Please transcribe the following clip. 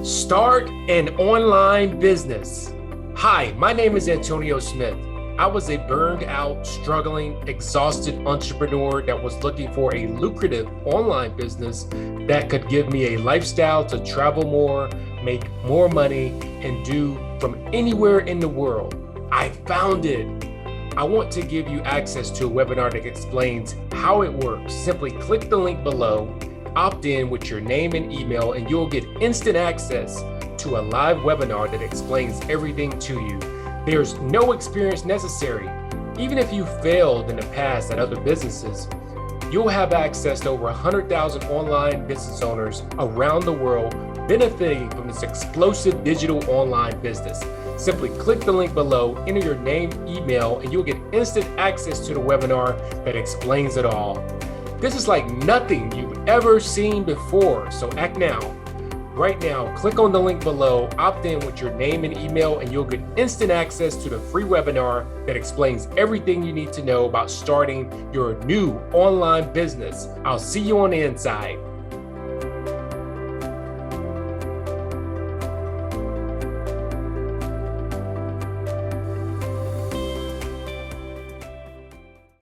Start an online business. Hi, my name is Antonio Smith. I was a burned out, struggling, exhausted entrepreneur that was looking for a lucrative online business that could give me a lifestyle to travel more, make more money, and do from anywhere in the world. I found it. I want to give you access to a webinar that explains how it works. Simply click the link below, opt in with your name and email, and you'll get instant access to a live webinar that explains everything to you. There's no experience necessary. Even if you failed in the past at other businesses, you'll have access to over 100,000 online business owners around the world benefiting from this explosive digital online business. Simply click the link below, enter your name, email, and you'll get instant access to the webinar that explains it all. This is like nothing you've ever seen before, so act now. Right now, click on the link below, opt in with your name and email, and you'll get instant access to the free webinar that explains everything you need to know about starting your new online business. I'll see you on the inside.